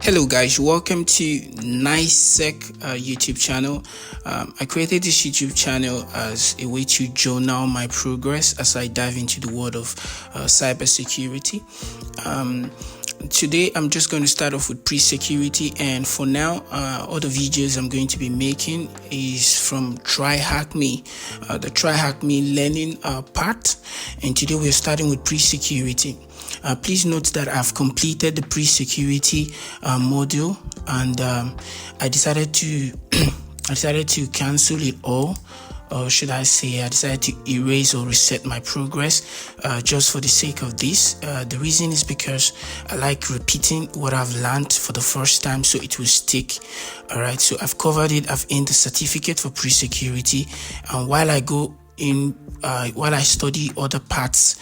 Hello guys, welcome to NiceSec YouTube channel. I created this YouTube channel as a way to journal my progress as I dive into the world of cybersecurity. Today I'm just going to start off with pre-security, and for now all the videos I'm going to be making is from Tryhackme, the Tryhackme learning part, and today we're starting with pre-security. Please note that I've completed the pre-security module, and I decided to cancel it all, or should I say I decided to erase or reset my progress just for the sake of this. The reason is because I like repeating what I've learned for the first time so it will stick. Alright, so I've covered it. I've earned the certificate for pre-security, and while I study other parts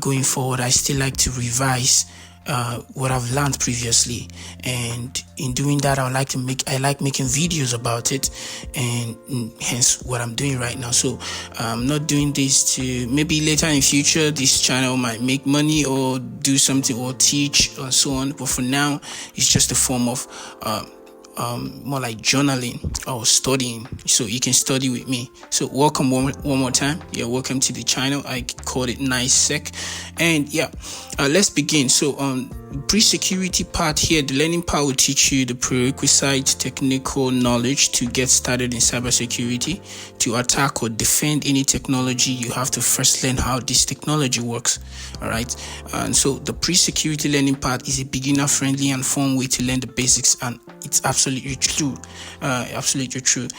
going forward, I still like to revise what I've learned previously, and in doing that I like making videos about it, and hence what I'm doing right now. So I'm not doing this to maybe later in future this channel might make money or do something or teach or so on, but for now it's just a form of more like journaling or studying, so you can study with me. So welcome one more time. Welcome to the channel. I called it NiceSec, and let's begin. So pre-security part here, the learning part will teach you the prerequisite technical knowledge to get started in cybersecurity. To attack or defend any technology, you have to first learn how this technology works. All right, and so the pre-security learning part is a beginner-friendly and fun way to learn the basics, and it's absolutely true.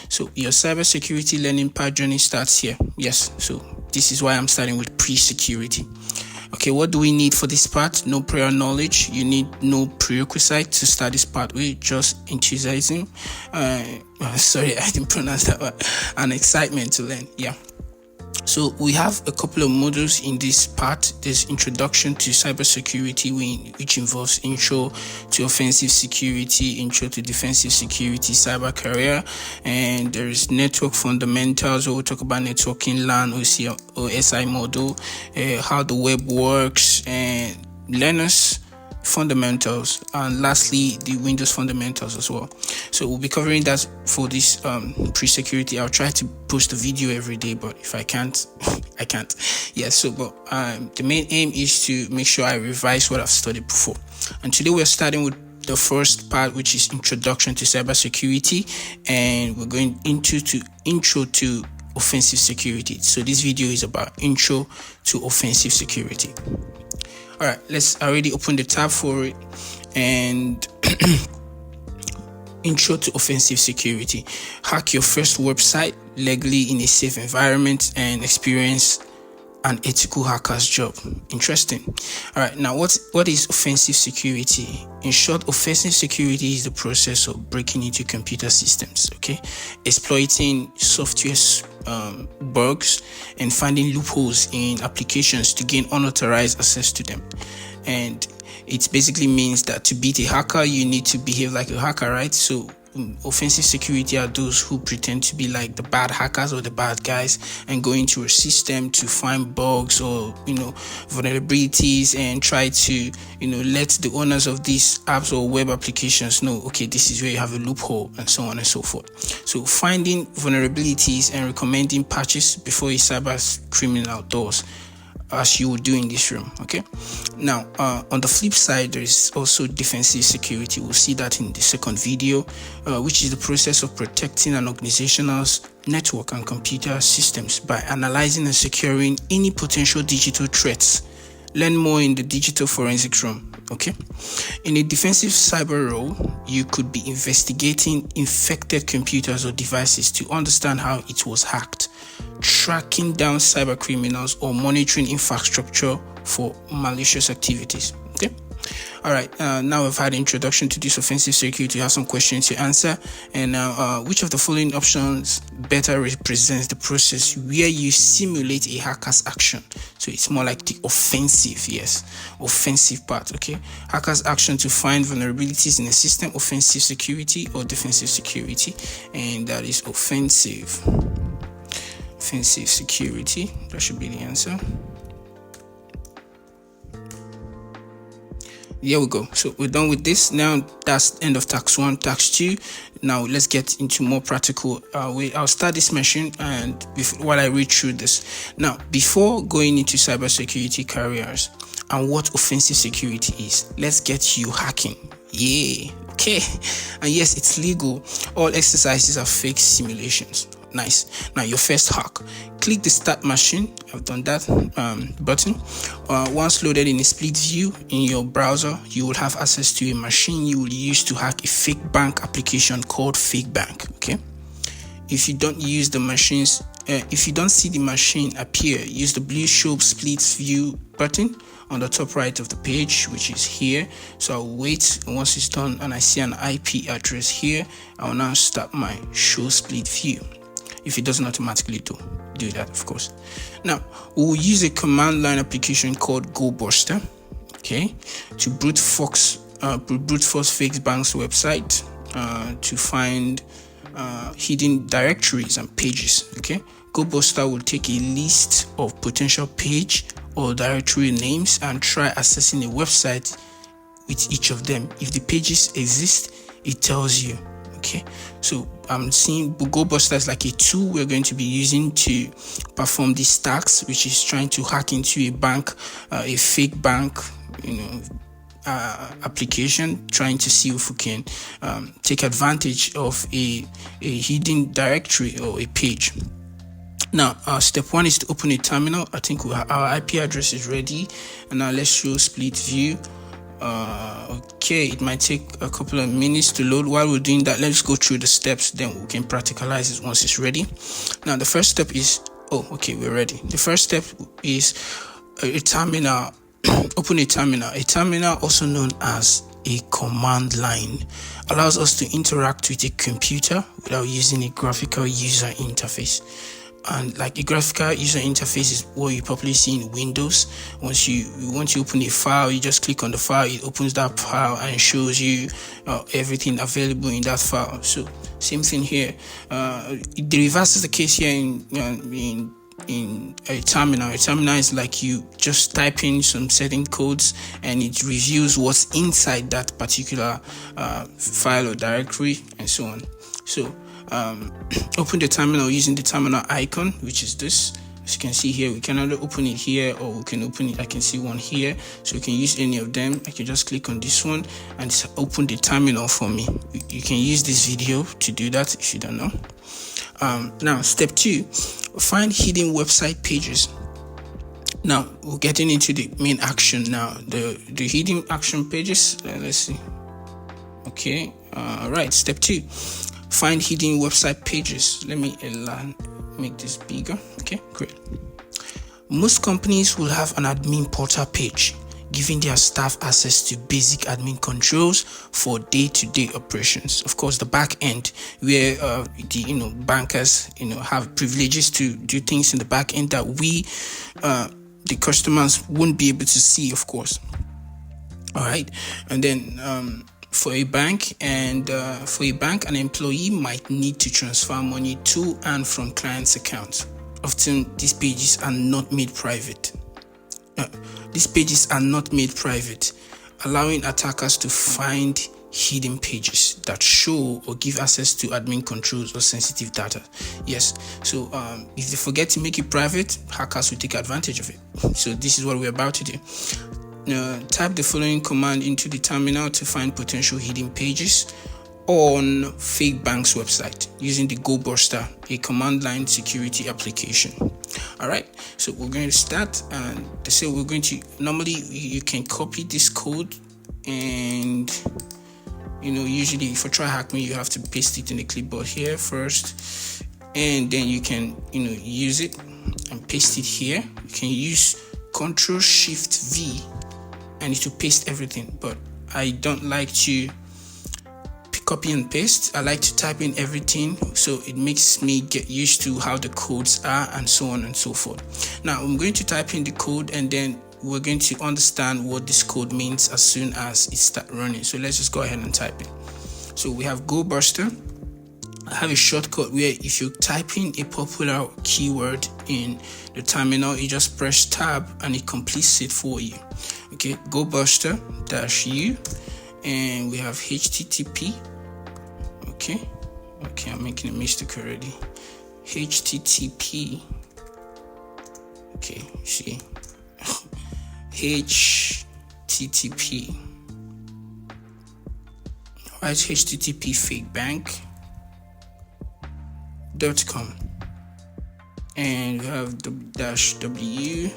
So your cybersecurity learning part journey starts here. Yes, so this is why I'm starting with pre-security. Okay, what do we need for this part? No prior knowledge. You need no prerequisite to start this part with, just enthusiasm. Sorry, I didn't pronounce that word. And excitement to learn. So we have a couple of modules in this part. There's introduction to cybersecurity, which involves intro to offensive security, intro to defensive security, cyber career, and there is network fundamentals, where we'll talk about networking, LAN, OSI model, how the web works, and Linux fundamentals, and lastly the Windows fundamentals as well. So we'll be covering that for this pre-security. I'll try to post a video every day, but if I can't I can't. But the main aim is to make sure I revise what I've studied before. And today we're starting with the first part, which is introduction to cybersecurity, and we're going into intro to offensive security. So this video is about intro to offensive security. All right, let's already open the tab for it, and intro to offensive security. Hack your first website legally in a safe environment and experience an ethical hacker's job. Interesting. All right, now what is offensive security? In short, offensive security is the process of breaking into computer systems, exploiting software bugs and finding loopholes in applications to gain unauthorized access to them. And it basically means that to beat a hacker, you need to behave like a hacker, right? So offensive security are those who pretend to be like the bad hackers or the bad guys and go into a system to find bugs or vulnerabilities and try to let the owners of these apps or web applications know, okay, this is where you have a loophole, and so on and so forth. So finding vulnerabilities and recommending patches before a cyber criminal does, as you would do in this room. Now on the flip side, there is also defensive security. We'll see that in the second video, which is the process of protecting an organization's network and computer systems by analyzing and securing any potential digital threats. Learn more in the digital forensics room. In a defensive cyber role, you could be investigating infected computers or devices to understand how it was hacked, tracking down cyber criminals, or monitoring infrastructure for malicious activities. All right, now we've had introduction to this offensive security. You have some questions to answer, and now which of the following options better represents the process where you simulate a hacker's action? So it's more like the offensive part. Hacker's action to find vulnerabilities in a system, offensive security or defensive security, and that is offensive security. That should be the answer. Here we go. So we're done with this. Now that's the end of task 1. Task 2. Now let's get into more practical I'll start this machine and while I read through this. Now, before going into cybersecurity careers and what offensive security is, let's get you hacking. Yeah. Okay. And yes, it's legal. All exercises are fake simulations. Nice. Now your first hack. Click the start machine. I've done that button. Once loaded in a split view in your browser, you will have access to a machine you will use to hack a fake bank application called Fake Bank. Okay. If you don't use the machines, if you don't see the machine appear, use the blue show split view button on the top right of the page, which is here. So I'll wait, and once it's done and I see an IP address here, I'll now start my show split view. If it doesn't automatically do that, of course. Now we'll use a command line application called GoBuster, okay, to brute force Fake Bank's website to find hidden directories and pages. Okay, GoBuster will take a list of potential page or directory names and try accessing a website with each of them. If the pages exist, it tells you. Okay, so I'm seeing GoBuster is like a tool we're going to be using to perform these tasks, which is trying to hack into a bank, a fake bank, application, trying to see if we can take advantage of a hidden directory or a page. Now, step 1 is to open a terminal. I think our IP address is ready, and now let's show split view. Okay, it might take a couple of minutes to load. While we're doing that, let's go through the steps, then we can practicalize it once it's ready. Now the first step is we're ready. The first step is a terminal. Open a terminal. A terminal, also known as a command line, allows us to interact with a computer without using a graphical user interface. And like a graphical user interface is what you probably see in Windows. Once you open a file, you just click on the file, it opens that file and shows you everything available in that file. So same thing here. The reverse is the case here in a terminal. A terminal is like you just type in some certain codes and it reviews what's inside that particular file or directory and so on. So open the terminal using the terminal icon, which is this. As you can see here, we can either open it here or we can open it. I can see one here, so you can use any of them. I can just click on this one and it's open the terminal for me. You can use this video to do that if you don't know. Now step 2, find hidden website pages. Now we're getting into the main action now. The hidden action pages. Let's see. Okay. Right. Step 2. Find hidden website pages. Let me make this bigger. Okay, great. Most companies will have an admin portal page, giving their staff access to basic admin controls for day-to-day operations. Of course, the back end, where the bankers have privileges to do things in the back end that we, the customers, won't be able to see. Of course. All right, and then. For a bank, an employee might need to transfer money to and from clients' accounts. Often, these pages are not made private. Allowing attackers to find hidden pages that show or give access to admin controls or sensitive data. Yes, so if they forget to make it private, hackers will take advantage of it. So this is what we're about to do. Type the following command into the terminal to find potential hidden pages on Fake Bank's website using the GoBuster, a command line security application. All right, so we're going to start, and they say we're going to normally you can copy this code, and usually for Tryhackme you have to paste it in the clipboard here first, and then you can use it and paste it here. You can use Ctrl+Shift+V and to paste everything, but I don't like to copy and paste. I like to type in everything, so it makes me get used to how the codes are and so on and so forth. Now I'm going to type in the code, and then we're going to understand what this code means as soon as it starts running. So let's just go ahead and type it. So we have GoBuster, I have a shortcut where if you type in a popular keyword in the terminal, you just press tab and it completes it for you. Okay, gobuster-u, and we have HTTP. Okay, I'm making a mistake already. HTTP. Okay, see, HTTP. Right, HTTP fakebank.com, and we have the -w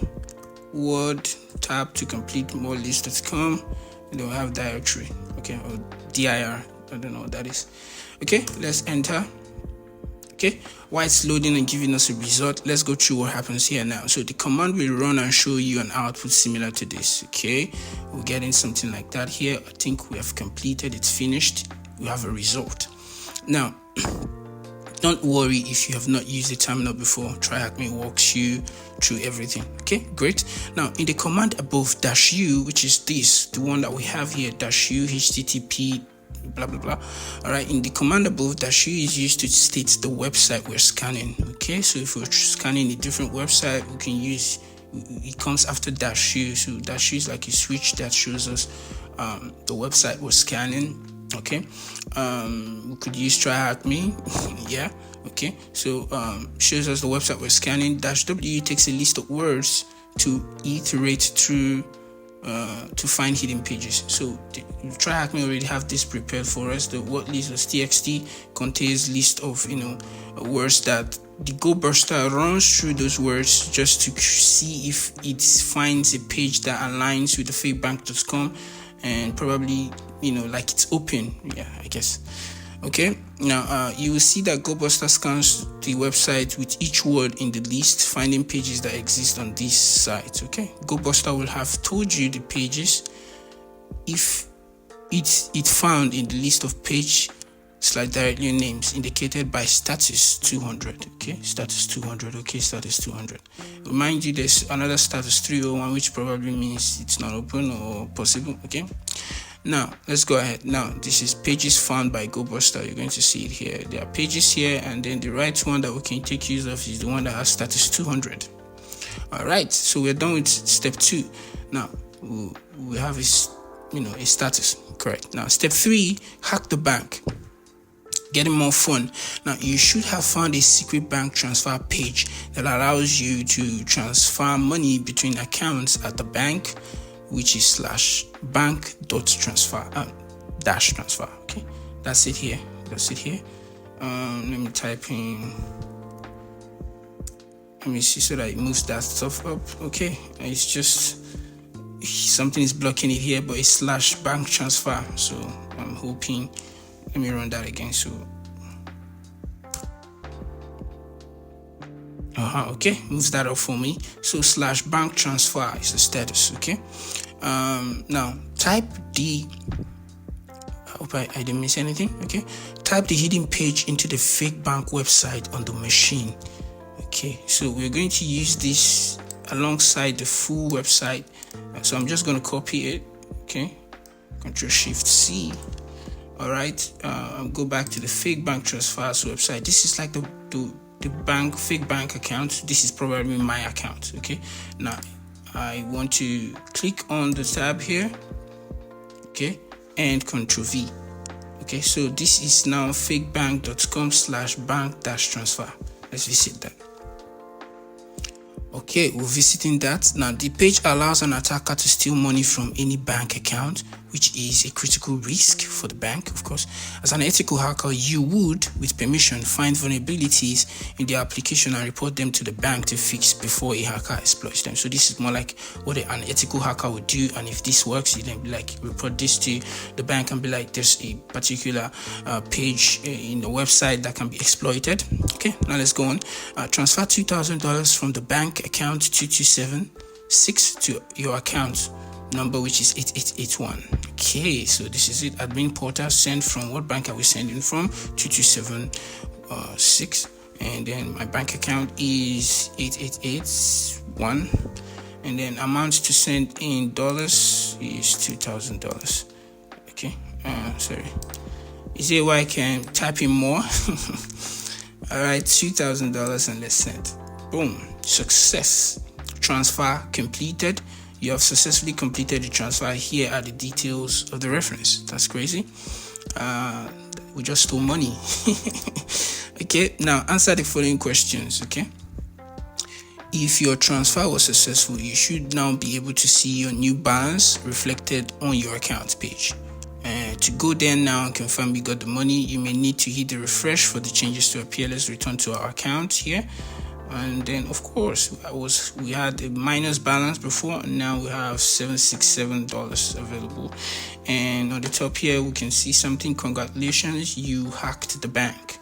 word tab to complete more list.com, and then we have directory, okay, or dir, I don't know what that is. Okay, let's enter. Okay, while it's loading and giving us a result, let's go through what happens here now. So the command will run and show you an output similar to this. Okay, we're getting something like that here. I think we have completed, it's finished, we have a result. Now don't worry if you have not used the terminal before. Tryhackme walks you through everything. Okay, great. Now in the command above, -u, which is this, the one that we have here, -u http blah blah blah. All right, in the command above, -u is used to state the website we're scanning. Okay, so if we're scanning a different website, we can use, it comes after -u. So -u is like a switch that shows us the website we're scanning. Okay, we could use Tryhackme. Yeah, okay, so shows us the website we're scanning. -w takes a list of words to iterate through to find hidden pages. So Tryhackme already have this prepared for us. The word list of txt contains list of words that the GoBurster runs through those words just to see if it finds a page that aligns with the fakebank.com, and probably like it's open. Yeah, I guess. Okay, now you will see that GoBuster scans the website with each word in the list, finding pages that exist on this site. Okay, GoBuster will have told you the pages if it found in the list of page directory names indicated by status 200. Okay, status 200. Okay, status 200. Remind you, there's another status 301, which probably means it's not open or possible. Okay. Now, let's go ahead. Now, this is pages found by GoBuster. You're going to see it here. There are pages here, and then the right one that we can take use of is the one that has status 200. All right, so we're done with step 2. Now, we have a status, correct. Now, step 3, hack the bank. Getting more fun. Now, you should have found a secret bank transfer page that allows you to transfer money between accounts at the bank, which is /bank.transfer -transfer. Okay, that's it here. Let me type in, let me see so that it moves that stuff up. Okay, it's just something is blocking it here, but it's /bank transfer. So I'm hoping, let me run that again. So okay, moves that up for me. So /bank transfer is the status. Okay, now type I hope I didn't miss anything. Okay, type the hidden page into the fake bank website on the machine. Okay, so we're going to use this alongside the full website, so I'm just going to copy it. Okay, Ctrl+Shift+C. all right, go back to the fake bank transfers website. This is like the fake bank account. This is probably my account. Okay, now I want to click on the tab here, okay, and Ctrl+V. Okay, so this is now fakebank.com /bank-transfer. Let's visit that. Okay, we're visiting that. Now, the page allows an attacker to steal money from any bank account, which is a critical risk for the bank, of course. As an ethical hacker, you would, with permission, find vulnerabilities in the application and report them to the bank to fix before a hacker exploits them. So this is more like what an ethical hacker would do, and if this works, you then be like, report this to the bank and be like, there's a particular page in the website that can be exploited. Okay, now let's go on. Transfer $2,000 from the bank account 2276 to your account number, which is 8881. Okay, so this is it. Admin portal, send from what bank are we sending from? 2276, and then my bank account is 8881, and then amount to send in dollars is $2,000. Okay, sorry, Is it why I can type in more? All right, $2,000 and let's send. Boom, success. Transfer completed. You have successfully completed the transfer. Here are the details of the reference. That's crazy. We just stole money. Okay, now answer the following questions. Okay, if your transfer was successful, you should now be able to see your new balance reflected on your account page. To go there now and confirm you got the money, you may need to hit the refresh for the changes to appear. Let's return to our account here. And then, of course, we had a minus balance before, and now we have $767 available. And on the top here, we can see something. Congratulations, you hacked the bank.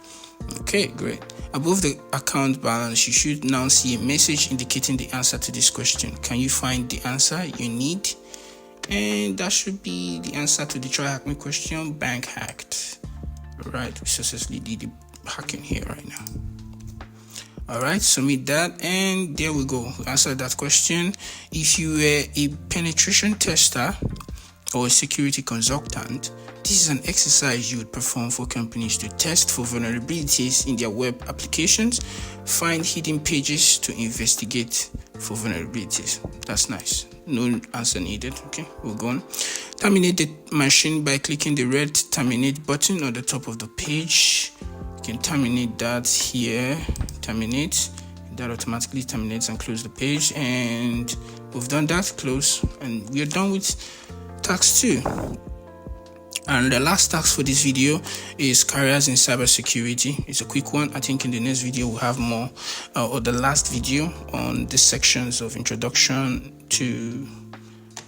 Okay, great. Above the account balance, you should now see a message indicating the answer to this question. Can you find the answer you need? And that should be the answer to the Tryhackme question. Bank hacked. All right, we successfully did the hacking here right now. All right, submit that, and there we go. We answered that question. If you were a penetration tester or a security consultant, this is an exercise you would perform for companies to test for vulnerabilities in their web applications, find hidden pages to investigate for vulnerabilities. That's nice. No answer needed. Okay, we'll go on. Terminate the machine by clicking the red terminate button on the top of the page. You can terminate that here. Terminate. That automatically terminates and close the page. And we've done that. Close. And we are done with task 2. And the last task for this video is careers in cybersecurity. It's a quick one. I think in the next video we'll have more, or the last video on the sections of introduction to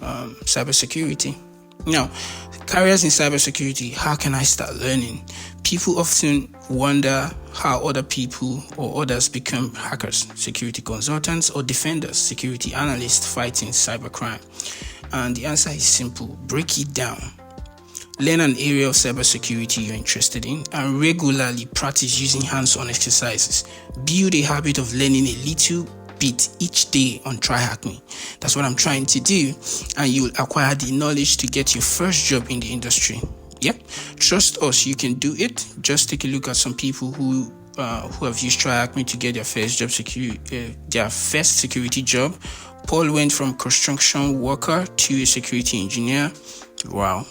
cybersecurity. Now, careers in cybersecurity, how can I start learning? People often wonder how other people or others become hackers, security consultants, or defenders, security analysts fighting cybercrime. And the answer is simple. Break it down. Learn an area of cybersecurity you're interested in and regularly practice using hands-on exercises. Build a habit of learning a little bit each day on Tryhackme. That's what I'm trying to do, and you'll acquire the knowledge to get your first job in the industry. Yep, trust us, you can do it. Just take a look at some people who have used Tryhackme to get their first security job. Paul went from construction worker to a security engineer. Wow.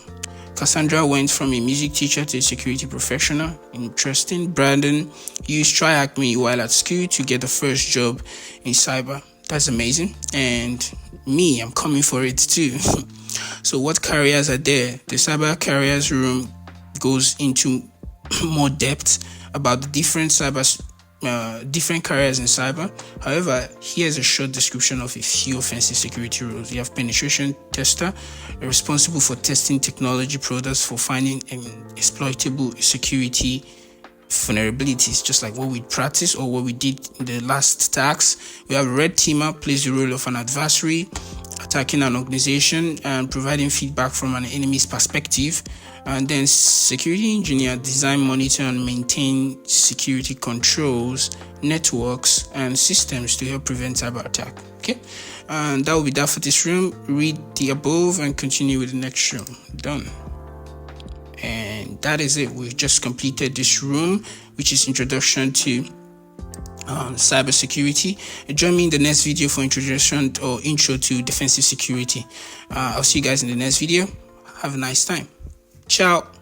Cassandra went from a music teacher to a security professional. Interesting. Brandon used Tryhackme while at school to get the first job in cyber. That's amazing. And me, I'm coming for it too. So what careers are there? The cyber careers room goes into more depth about the different careers in cyber. However, here's a short description of a few offensive security roles. You have penetration tester, responsible for testing technology products for finding exploitable security vulnerabilities, just like what we practiced or what we did in the last task. We have red teamer, plays the role of an adversary, attacking an organization and providing feedback from an enemy's perspective. And then security engineer, design, monitor, and maintain security controls, networks, and systems to help prevent cyber attack. Okay, and that will be that for this room. Read the above and continue with the next room. Done. And that is it. We've just completed this room, which is introduction to cybersecurity. Join me in the next video for introduction or intro to defensive security. I'll see you guys in the next video. Have a nice time. Ciao.